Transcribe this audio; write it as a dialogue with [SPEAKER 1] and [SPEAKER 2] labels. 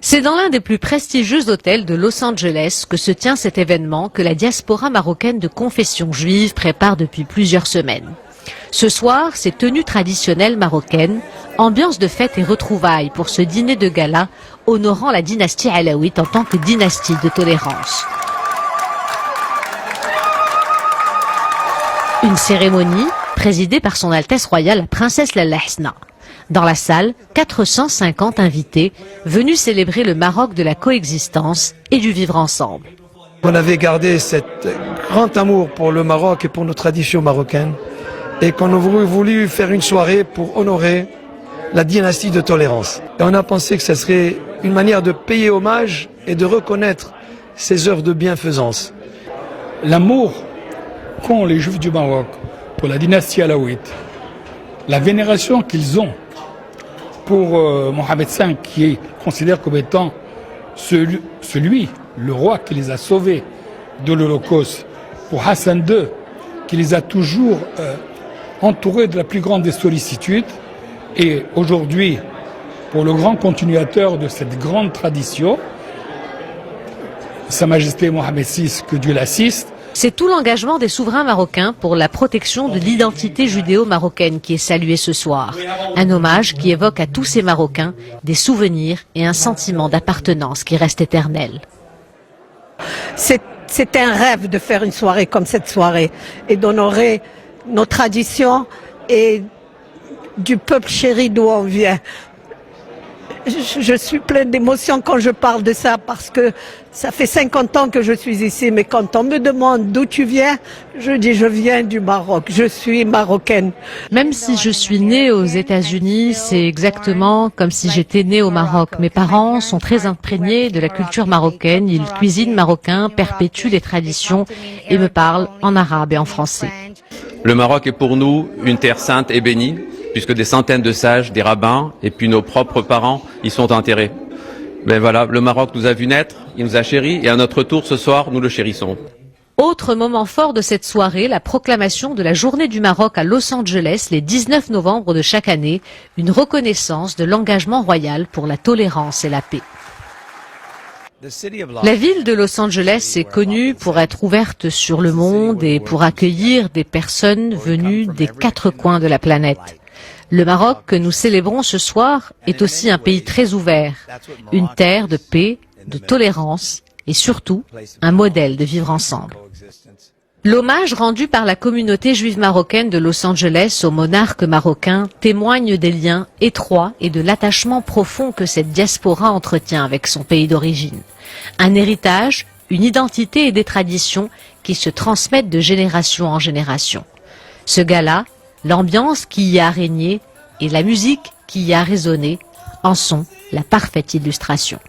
[SPEAKER 1] C'est dans l'un des plus prestigieux hôtels de Los Angeles que se tient cet événement que la diaspora marocaine de confession juive prépare depuis plusieurs semaines. Ce soir, c'est tenue traditionnelle marocaine, ambiance de fête et retrouvailles pour ce dîner de gala honorant la dynastie alaouite en tant que dynastie de tolérance. Une cérémonie présidée par son Altesse royale la princesse Lalla Hasna. Dans la salle, 450 invités venus célébrer le Maroc de la coexistence et du vivre ensemble.
[SPEAKER 2] On avait gardé cet grand amour pour le Maroc et pour nos traditions marocaines et qu'on a voulu faire une soirée pour honorer la dynastie de tolérance. Et on a pensé que ce serait une manière de payer hommage et de reconnaître ces œuvres de bienfaisance.
[SPEAKER 3] L'amour qu'ont les Juifs du Maroc pour la dynastie alaouite, la vénération qu'ils ont pour Mohamed V, qui est considéré comme étant celui, le roi qui les a sauvés de l'Holocauste, pour Hassan II, qui les a toujours entourés de la plus grande des sollicitudes, et aujourd'hui, pour le grand continuateur de cette grande tradition, Sa Majesté Mohamed VI, que Dieu l'assiste.
[SPEAKER 1] C'est tout l'engagement des souverains marocains pour la protection de l'identité judéo-marocaine qui est salué ce soir. Un hommage qui évoque à tous ces Marocains des souvenirs et un sentiment d'appartenance qui reste éternel.
[SPEAKER 4] C'est un rêve de faire une soirée comme cette soirée et d'honorer nos traditions et du peuple chéri d'où on vient. Je suis pleine d'émotions quand je parle de ça parce que ça fait 50 ans que je suis ici, mais quand on me demande d'où tu viens, je dis je viens du Maroc, je suis marocaine.
[SPEAKER 1] Même si je suis née aux États-Unis, c'est exactement comme si j'étais née au Maroc. Mes parents sont très imprégnés de la culture marocaine, ils cuisinent marocain, perpétuent les traditions et me parlent en arabe et en français.
[SPEAKER 5] Le Maroc est pour nous une terre sainte et bénie, puisque des centaines de sages, des rabbins, et puis nos propres parents y sont enterrés. Ben voilà, le Maroc nous a vu naître, il nous a chéris, et à notre tour ce soir, nous le chérissons.
[SPEAKER 1] Autre moment fort de cette soirée, la proclamation de la Journée du Maroc à Los Angeles les 19 novembre de chaque année, une reconnaissance de l'engagement royal pour la tolérance et la paix. La ville de Los Angeles est connue pour être ouverte sur le monde et pour accueillir des personnes venues des 4 coins de la planète. Le Maroc que nous célébrons ce soir est aussi un pays très ouvert, une terre de paix, de tolérance et surtout un modèle de vivre ensemble. L'hommage rendu par la communauté juive marocaine de Los Angeles au monarque marocain témoigne des liens étroits et de l'attachement profond que cette diaspora entretient avec son pays d'origine. Un héritage, une identité et des traditions qui se transmettent de génération en génération. Ce gala, l'ambiance qui y a régné et la musique qui y a résonné en sont la parfaite illustration.